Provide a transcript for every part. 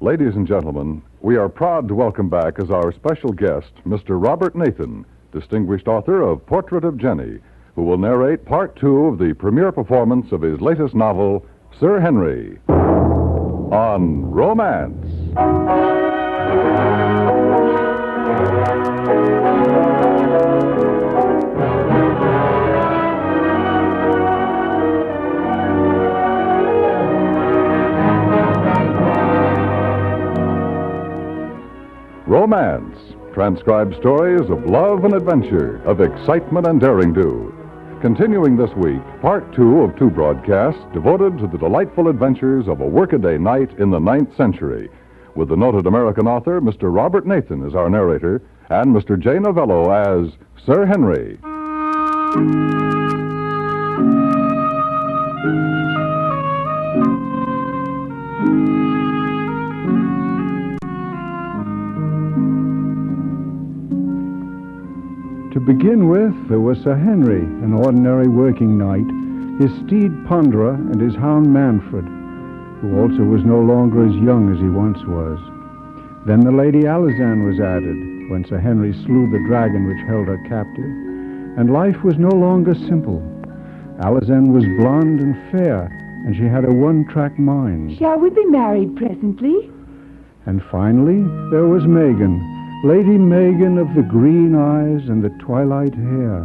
Ladies and gentlemen, we are proud to welcome back as our special guest, Mr. Robert Nathan, distinguished author of Portrait of Jenny, who will narrate part 2 of the premiere performance of his latest novel, Sir Henry, on Romance. Romance, transcribed stories of love and adventure, of excitement and daring-do. Continuing this week, part 2 of 2 broadcasts devoted to the delightful adventures of a workaday knight in the 9th century, with the noted American author, Mr. Robert Nathan, as our narrator, and Mr. J. Novello as Sir Henry. To begin with, there was Sir Henry, an ordinary working knight, his steed Ponderer, and his hound Manfred, who also was no longer as young as he once was. Then the Lady Alizane was added, when Sir Henry slew the dragon which held her captive, and life was no longer simple. Alizane was blonde and fair, and she had a one-track mind. Shall we be married presently? And finally, there was Megan, Lady Megan of the green eyes and the twilight hair.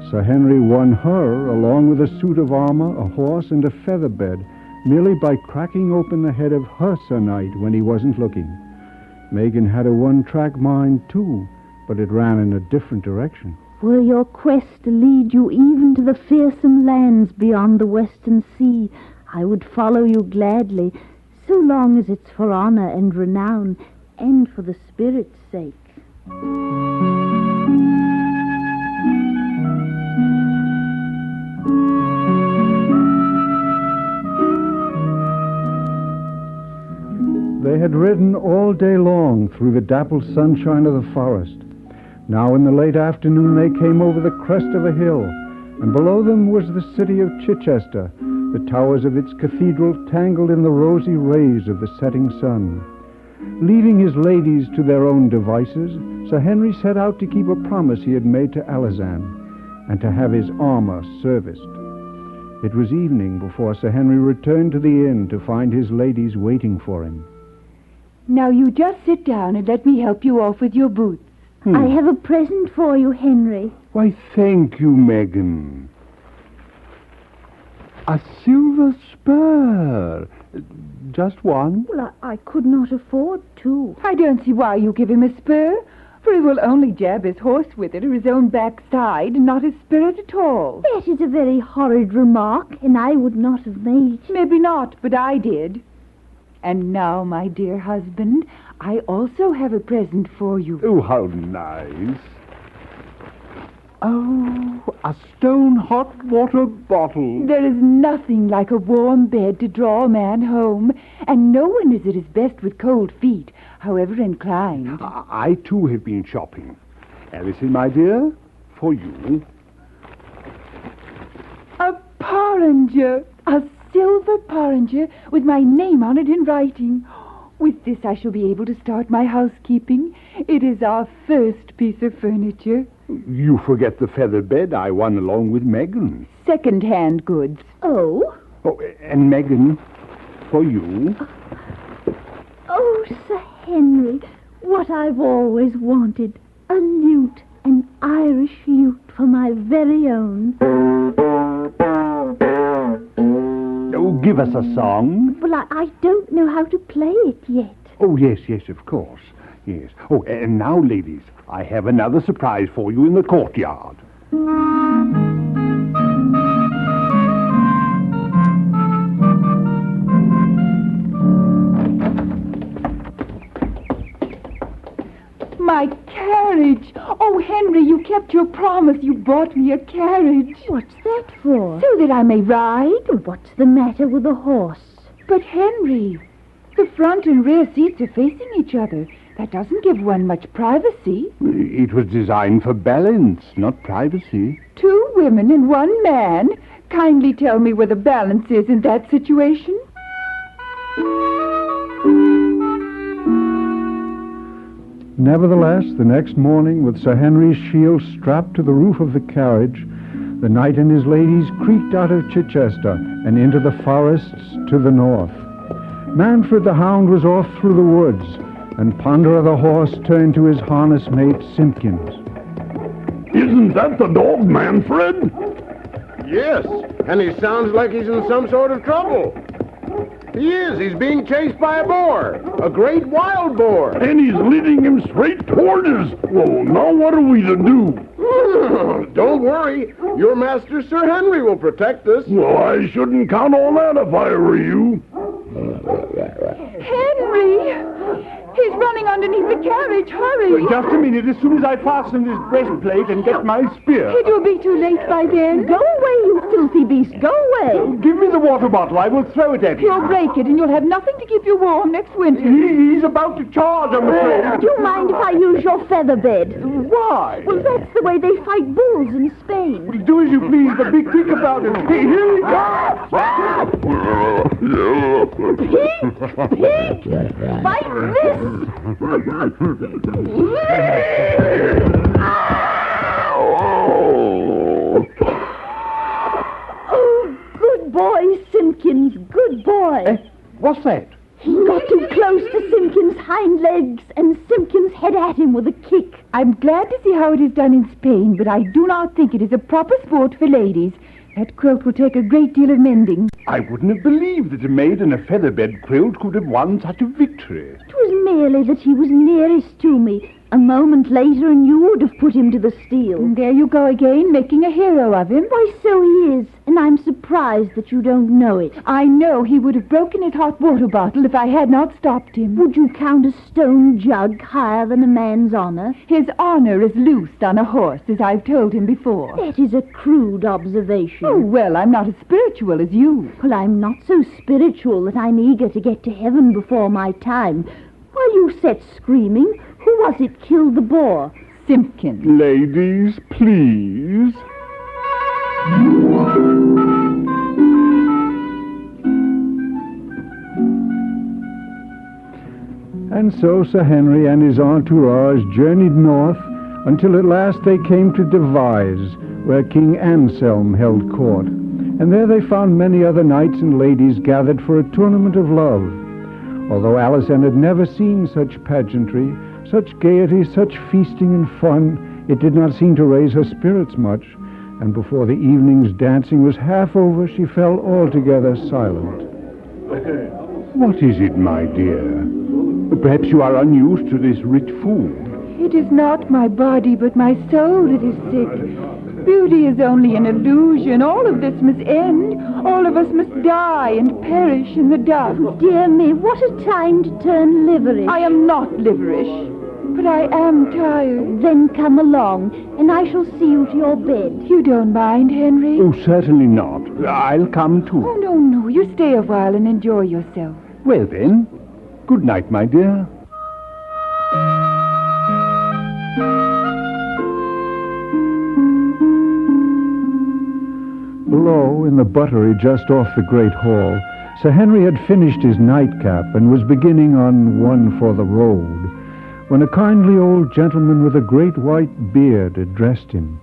Sir Henry won her, along with a suit of armor, a horse, and a feather bed, merely by cracking open the head of her Sir Knight when he wasn't looking. Megan had a one-track mind, too, but it ran in a different direction. Were your quest to lead you even to the fearsome lands beyond the western sea, I would follow you gladly, so long as it's for honor and renown, and for the spirit's sake. They had ridden all day long through the dappled sunshine of the forest. Now in the late afternoon they came over the crest of a hill, and below them was the city of Chichester, the towers of its cathedral tangled in the rosy rays of the setting sun. Leaving his ladies to their own devices, Sir Henry set out to keep a promise he had made to Alizane, and to have his armor serviced. It was evening before Sir Henry returned to the inn to find his ladies waiting for him. Now you just sit down and let me help you off with your boots. I have a present for you, Henry. Why, thank you, Megan. A silver spur. Just one? Well, I could not afford 2. I don't see why you give him a spur, for he will only jab his horse with it or his own backside, and not his spirit at all. That is a very horrid remark, and I would not have made it. Maybe not, but I did. And now, my dear husband, I also have a present for you. Oh, how nice. Oh, a stone hot water bottle. There is nothing like a warm bed to draw a man home, and no one is at his best with cold feet, however inclined. I too have been shopping. Alison, my dear, for you. A porringer, a silver porringer with my name on it in writing. With this I shall be able to start my housekeeping. It is our first piece of furniture. You forget the feather bed I won along with Megan. Second-hand goods. Oh? Oh, and Megan, for you. Oh, Sir Henry, what I've always wanted. A lute, an Irish lute for my very own. Oh, give us a song. Well, I don't know how to play it yet. Oh, yes, of course. Yes. Oh, and now, ladies, I have another surprise for you in the courtyard. My carriage! Oh, Henry, you kept your promise. You bought me a carriage. What's that for? So that I may ride. What's the matter with the horse? But, Henry, the front and rear seats are facing each other. That doesn't give one much privacy. It was designed for balance, not privacy. 2 women and 1 man. Kindly tell me where the balance is in that situation. nevertheless, the next morning, with Sir Henry's shield strapped to the roof of the carriage, the knight and his ladies creaked out of Chichester and into the forests to the north. Manfred the hound was off through the woods, and Ponderer the horse turned to his harness mate, Simpkins. Isn't that the dog, Manfred? Yes, and he sounds like he's in some sort of trouble. He is. He's being chased by a boar, a great wild boar. And he's leading him straight toward us. Well, now what are we to do? Don't worry. Your master, Sir Henry, will protect us. Well, I shouldn't count on that if I were you. Henry! He's running underneath the carriage. Hurry! Just a minute, as soon as I fasten this breastplate and get my spear. It will be too late by then. Go away, you filthy beast, go away. Give me the water bottle, I will throw it at you. You'll break it, and you'll have nothing to keep you warm next winter. He's about to charge, I'm afraid. Do you mind if I use your feather bed? Why? Well, that's the way they fight bulls in Spain. Do as you please, but be quick about it. Here he comes! Pig! Fight this! Oh, good boy, Simpkins, good boy. What's that? He got too close to Simpkins' hind legs, and Simpkins head at him with a kick. I'm glad to see how it is done in Spain, but I do not think it is a proper sport for ladies. That quilt will take a great deal of mending. I wouldn't have believed that a maid in a featherbed quilt could have won such a victory. It was merely that he was nearest to me. A moment later and you would have put him to the steel. And there you go again, making a hero of him. Why, so he is, and I'm surprised that you don't know it. I know he would have broken his hot water bottle if I had not stopped him. Would you count a stone jug higher than a man's honor? His honor is loosed on a horse, as I've told him before. That is a crude observation. Oh, well, I'm not as spiritual as you. Well, I'm not so spiritual that I'm eager to get to heaven before my time. While you sat screaming, who was it killed the boar? Simpkins. Ladies, please. And so Sir Henry and his entourage journeyed north until at last they came to Devise, where King Anselm held court. And there they found many other knights and ladies gathered for a tournament of love. Although Alison had never seen such pageantry, such gaiety, such feasting and fun, it did not seem to raise her spirits much, and before the evening's dancing was half over, she fell altogether silent. What is it, my dear? Perhaps you are unused to this rich food. It is not my body, but my soul that is sick. Beauty is only an illusion. All of this must end. All of us must die and perish in the dark. Dear me, what a time to turn liverish. I am not liverish, but I am tired. Then come along, and I shall see you to your bed. You don't mind, Henry? Oh, certainly not. I'll come too. Oh, no. You stay a while and enjoy yourself. Well, then, good night, my dear. Below, in the buttery just off the great hall, Sir Henry had finished his nightcap and was beginning on one for the road, when a kindly old gentleman with a great white beard addressed him.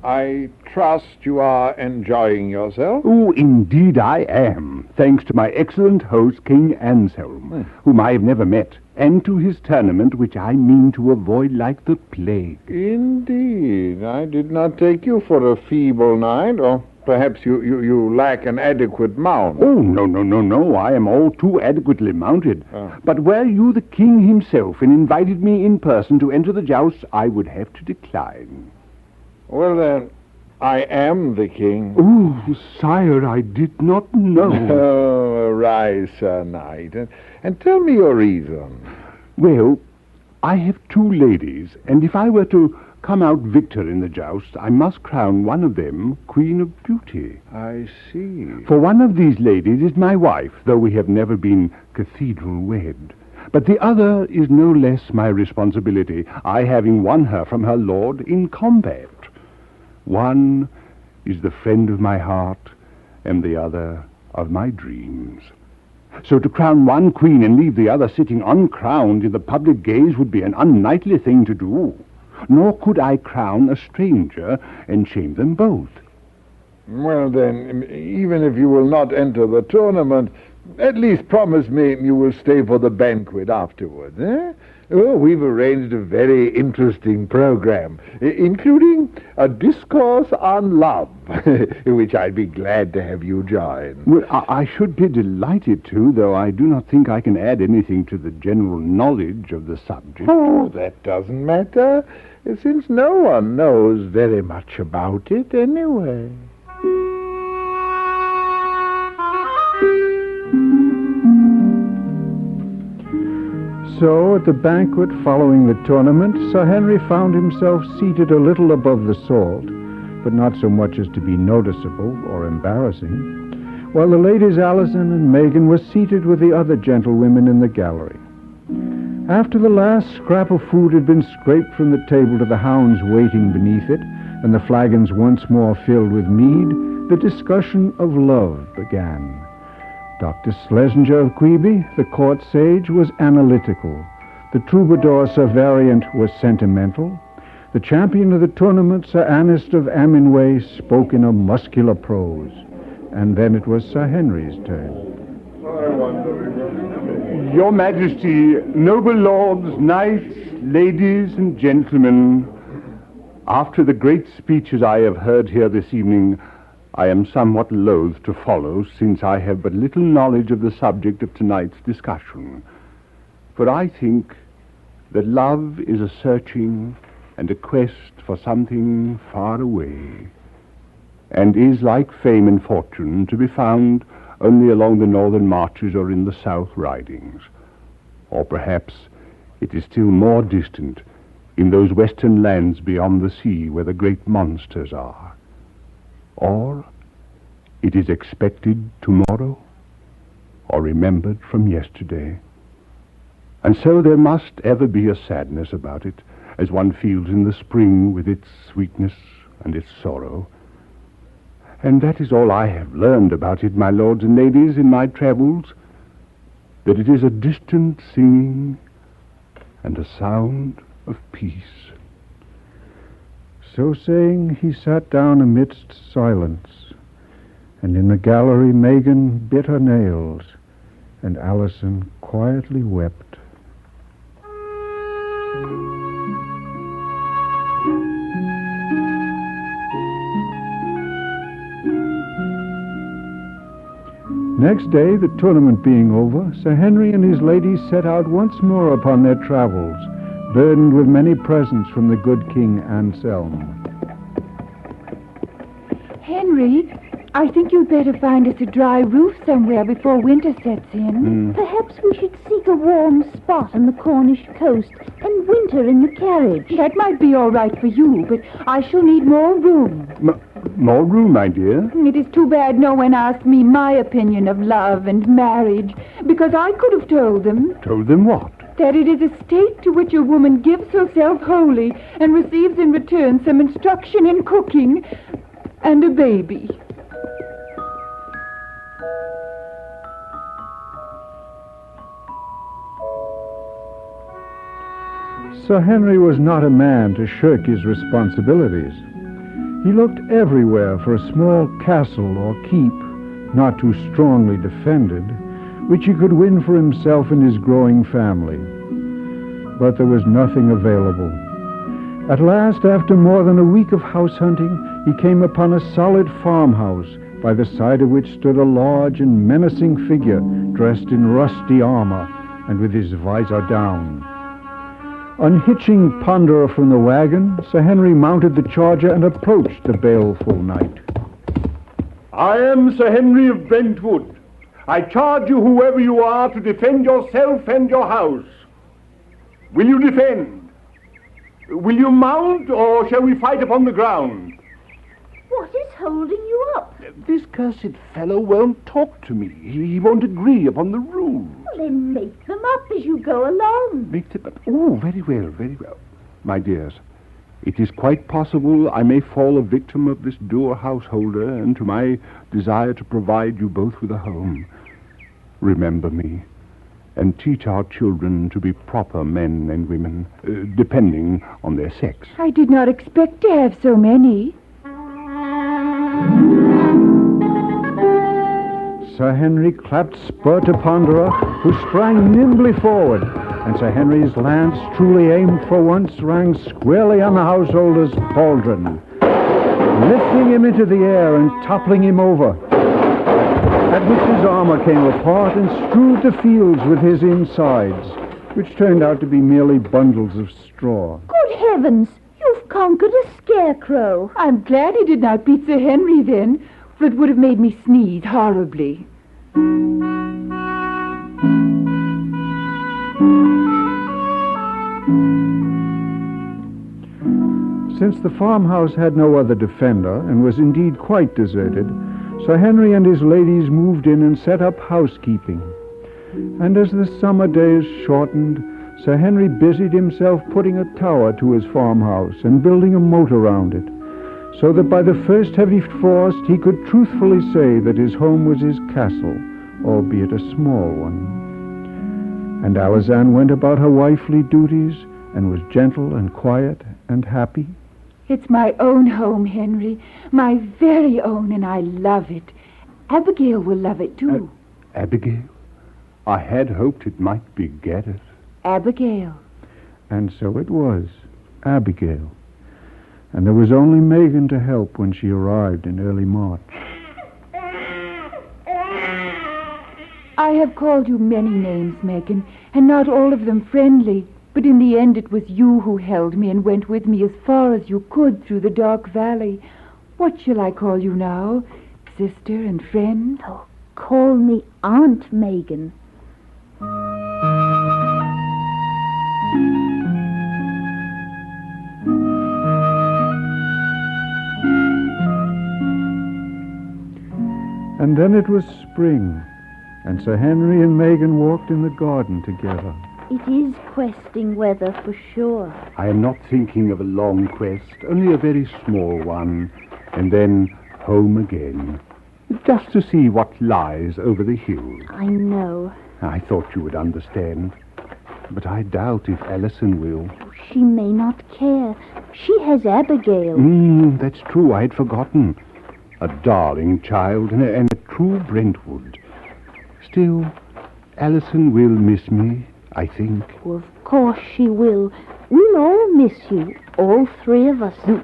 I trust you are enjoying yourself. Oh, indeed I am, thanks to my excellent host, King Anselm, whom I have never met, and to his tournament, which I mean to avoid like the plague. Indeed. I did not take you for a feeble knight, or perhaps you lack an adequate mount. Oh, no. I am all too adequately mounted. But were you the king himself and invited me in person to enter the jousts, I would have to decline. Well, then, I am the king. Oh, sire, I did not know. Oh, rise, Sir Knight, and tell me your reason. Well, I have two ladies, and if I were to come out victor in the joust, I must crown one of them Queen of Beauty. I see. For one of these ladies is my wife, though we have never been cathedral wed. But the other is no less my responsibility, I having won her from her lord in combat. One is the friend of my heart, and the other of my dreams. So to crown one queen and leave the other sitting uncrowned in the public gaze would be an unknightly thing to do. Nor could I crown a stranger and shame them both. Well, then, even if you will not enter the tournament, at least promise me you will stay for the banquet afterwards, eh? Oh, we've arranged a very interesting program, including a discourse on love, which I'd be glad to have you join. Well, I should be delighted to, though I do not think I can add anything to the general knowledge of the subject. Oh, that doesn't matter, since no one knows very much about it anyway. So, at the banquet following the tournament, Sir Henry found himself seated a little above the salt, but not so much as to be noticeable or embarrassing, while the ladies Alison and Megan were seated with the other gentlewomen in the gallery. After the last scrap of food had been scraped from the table to the hounds waiting beneath it, and the flagons once more filled with mead, the discussion of love began. Dr. Schlesinger of Queeby, the court sage, was analytical. The troubadour Sir Variant was sentimental. The champion of the tournament, Sir Anest of Aminway, spoke in a muscular prose. And then it was Sir Henry's turn. Your Majesty, noble lords, knights, ladies, and gentlemen, after the great speeches I have heard here this evening, I am somewhat loath to follow, since I have but little knowledge of the subject of tonight's discussion. For I think that love is a searching and a quest for something far away, and is, like fame and fortune, to be found only along the northern marches or in the south ridings. Or perhaps it is still more distant in those western lands beyond the sea where the great monsters are. Or it is expected tomorrow, or remembered from yesterday. And so there must ever be a sadness about it, as one feels in the spring with its sweetness and its sorrow. And that is all I have learned about it, my lords and ladies, in my travels, that it is a distant singing and a sound of peace. So saying, he sat down amidst silence, and in the gallery Megan bit her nails, and Alison quietly wept. Next day, the tournament being over, Sir Henry and his ladies set out once more upon their travels, burdened with many presents from the good King Anselm. Henry, I think you'd better find us a dry roof somewhere before winter sets in. Perhaps we should seek a warm spot on the Cornish coast and winter in the carriage. That might be all right for you, but I shall need more room. More room, my dear? It is too bad no one asked me my opinion of love and marriage, because I could have told them. Told them what? That it is a state to which a woman gives herself wholly and receives in return some instruction in cooking and a baby. Sir Henry was not a man to shirk his responsibilities. He looked everywhere for a small castle or keep, not too strongly defended, which he could win for himself and his growing family. But there was nothing available. At last, after more than a week of house hunting, he came upon a solid farmhouse, by the side of which stood a large and menacing figure dressed in rusty armor and with his visor down. Unhitching Ponderer from the wagon, Sir Henry mounted the charger and approached the baleful knight. I am Sir Henry of Brentwood. I charge you, whoever you are, to defend yourself and your house. Will you defend? Will you mount, or shall we fight upon the ground? What is holding you up? This cursed fellow won't talk to me. He won't agree upon the rules. Well, then make them up as you go along. Make them up? Oh, very well, very well. My dears, it is quite possible I may fall a victim of this dour householder and to my desire to provide you both with a home. remember me, and teach our children to be proper men and women, depending on their sex. I did not expect to have so many. Sir Henry clapped spur to Ponderer, who sprang nimbly forward, and Sir Henry's lance, truly aimed for once, rang squarely on the householder's pauldron, lifting him into the air and toppling him over, at which his armor came apart and strewed the fields with his insides, which turned out to be merely bundles of straw. Good heavens! You've conquered a scarecrow. I'm glad he did not beat Sir Henry then, for it would have made me sneeze horribly. Since the farmhouse had no other defender, and was indeed quite deserted, Sir Henry and his ladies moved in and set up housekeeping. And as the summer days shortened, Sir Henry busied himself putting a tower to his farmhouse and building a moat around it, so that by the first heavy frost he could truthfully say that his home was his castle, albeit a small one. And Alazanne went about her wifely duties and was gentle and quiet and happy. It's my own home, Henry, my very own, and I love it. Abigail will love it, too. Abigail? I had hoped it might be Gareth. Abigail. And so it was, Abigail. And there was only Megan to help when she arrived in early March. I have called you many names, Megan, and not all of them friendly. But in the end it was you who held me and went with me as far as you could through the dark valley. What shall I call you now? Sister and friend? Oh, call me Aunt Megan. And then it was spring, and Sir Henry and Megan walked in the garden together. It is questing weather for sure. I am not thinking of a long quest, only a very small one, and then home again, just to see what lies over the hills. I know. I thought you would understand, but I doubt if Alison will. She may not care. She has Abigail. That's true, I had forgotten. A darling child and a true Brentwood. Still, Alison will miss me, I think. Well, of course she will. We'll all miss you, all three of us. Do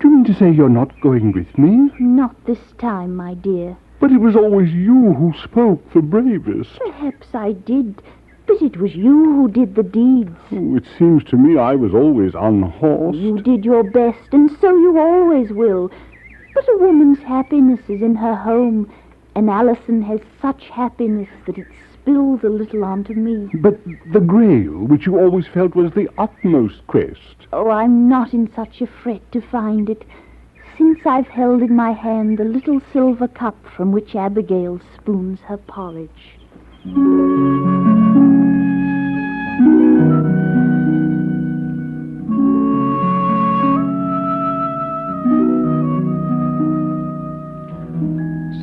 you mean to say you're not going with me? Not this time, my dear. But it was always you who spoke the bravest. Perhaps I did, but it was you who did the deeds. Oh, it seems to me I was always unhorsed. You did your best, and so you always will. But a woman's happiness is in her home, and Alison has such happiness that it spills a little onto me. But the Grail, which you always felt was the utmost quest. Oh, I'm not in such a fret to find it, since I've held in my hand the little silver cup from which Abigail spoons her porridge.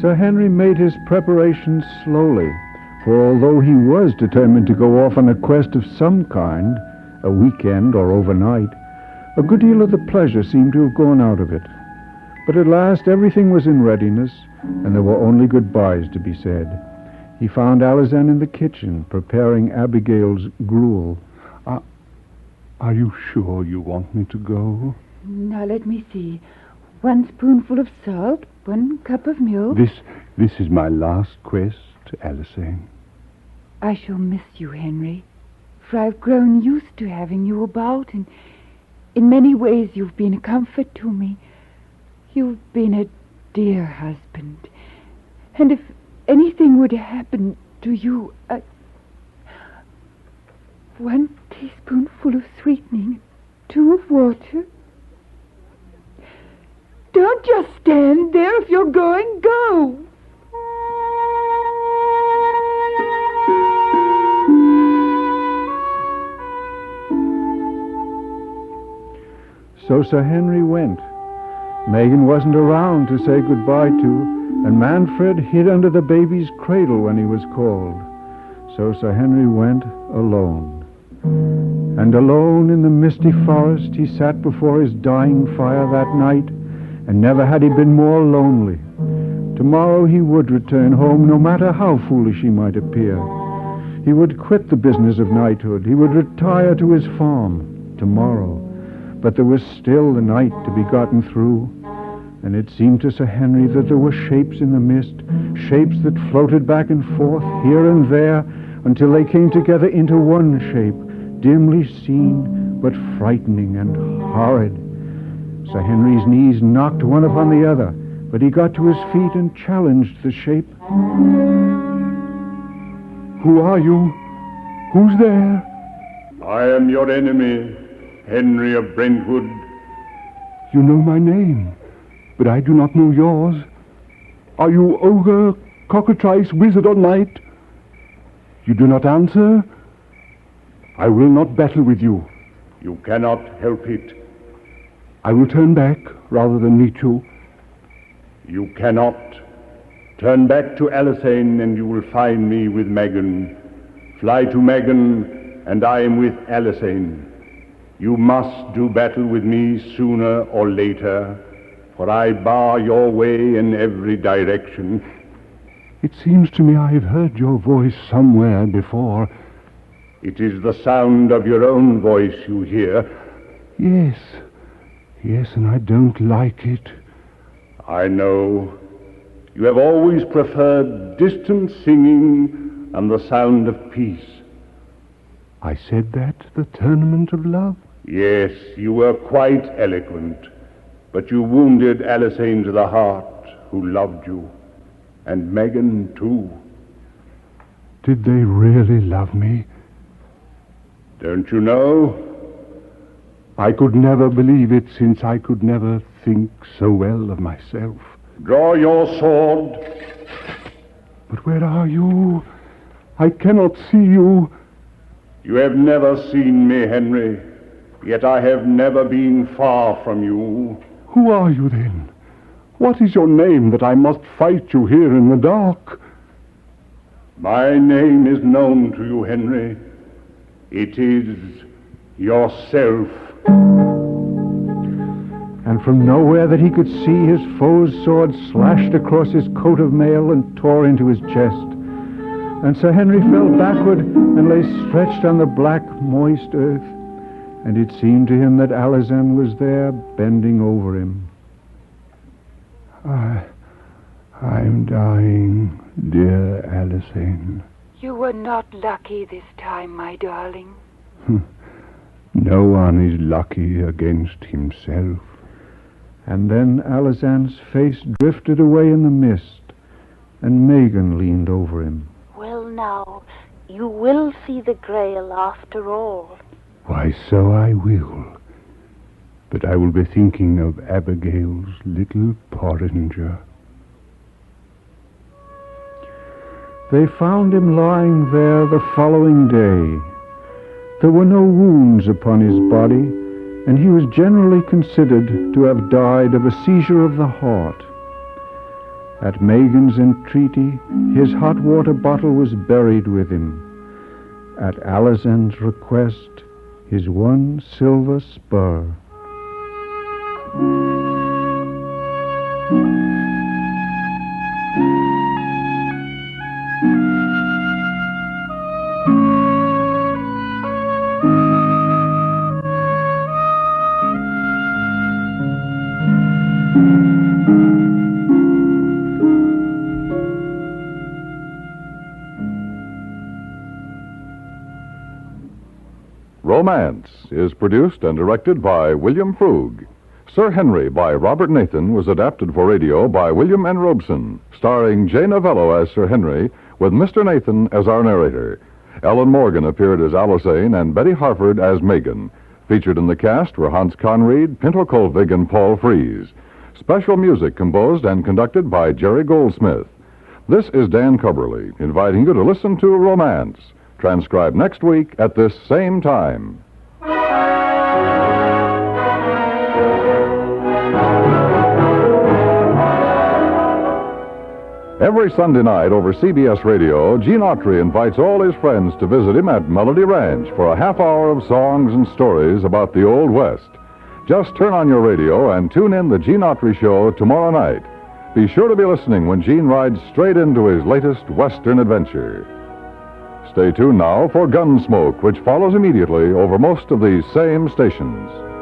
Sir Henry made his preparations slowly, for although he was determined to go off on a quest of some kind, a weekend or overnight, a good deal of the pleasure seemed to have gone out of it. But at last everything was in readiness, and there were only goodbyes to be said. He found Alazanne in the kitchen, preparing Abigail's gruel. Are you sure you want me to go? Now let me see. 1 spoonful of salt, 1 cup of milk. This is my last quest, Alison. I shall miss you, Henry, for I've grown used to having you about, and in many ways you've been a comfort to me. You've been a dear husband, and if anything were to happen to you, 1 teaspoonful of sweetening, 2 of water. Don't just stand there. If you're going, go. So Sir Henry went. Megan wasn't around to say goodbye to, and Manfred hid under the baby's cradle when he was called. So Sir Henry went alone. And alone in the misty forest he sat before his dying fire that night, and never had he been more lonely. Tomorrow he would return home, no matter how foolish he might appear. He would quit the business of knighthood. He would retire to his farm tomorrow. But there was still the night to be gotten through, and it seemed to Sir Henry that there were shapes in the mist, shapes that floated back and forth here and there until they came together into one shape, dimly seen but frightening and horrid. Sir Henry's knees knocked one upon the other, but he got to his feet and challenged the shape. Who are you? Who's there? I am your enemy, Henry of Brentwood. You know my name, but I do not know yours. Are you ogre, cockatrice, wizard, or knight? You do not answer? I will not battle with you. You cannot help it. I will turn back rather than meet you. You cannot. Turn back to Alisane and you will find me with Megan. Fly to Megan and I am with Alisane. You must do battle with me sooner or later, for I bar your way in every direction. It seems to me I've heard your voice somewhere before. It is the sound of your own voice you hear. Yes, and I don't like it. I know. You have always preferred distant singing and the sound of peace. I said that at the tournament of love? Yes, you were quite eloquent, but you wounded Alisane to the heart, who loved you, and Megan too. Did they really love me? Don't you know? I could never believe it, since I could never think so well of myself. Draw your sword. But where are you? I cannot see you. You have never seen me, Henry, yet I have never been far from you. Who are you, then? What is your name, that I must fight you here in the dark? My name is known to you, Henry. It is yourself. And from nowhere that he could see, his foe's sword slashed across his coat of mail and tore into his chest. And Sir Henry fell backward and lay stretched on the black, moist earth. And it seemed to him that Alisane was there, bending over him. I'm dying, dear Alisane. You were not lucky this time, my darling. No one is lucky against himself. And then Alisane's face drifted away in the mist, and Megan leaned over him. Well, now, you will see the Grail after all. Why, so I will. But I will be thinking of Abigail's little porringer. They found him lying there the following day. There were no wounds upon his body, and he was generally considered to have died of a seizure of the heart. At Megan's entreaty, his hot water bottle was buried with him. At Alisane's request, his one silver spur. Romance is produced and directed by William Frug. Sir Henry by Robert Nathan was adapted for radio by William N. Robeson, starring Jay Novello as Sir Henry, with Mr. Nathan as our narrator. Ellen Morgan appeared as Alisane and Betty Harford as Megan. Featured in the cast were Hans Conried, Pinto Colvig, and Paul Frees. Special music composed and conducted by Jerry Goldsmith. This is Dan Cubberly, inviting you to listen to Romance, transcribed next week at this same time. Every Sunday night over CBS Radio, Gene Autry invites all his friends to visit him at Melody Ranch for a half hour of songs and stories about the Old West. Just turn on your radio and tune in the Gene Autry Show tomorrow night. Be sure to be listening when Gene rides straight into his latest Western adventure. Stay tuned now for Gunsmoke, which follows immediately over most of these same stations.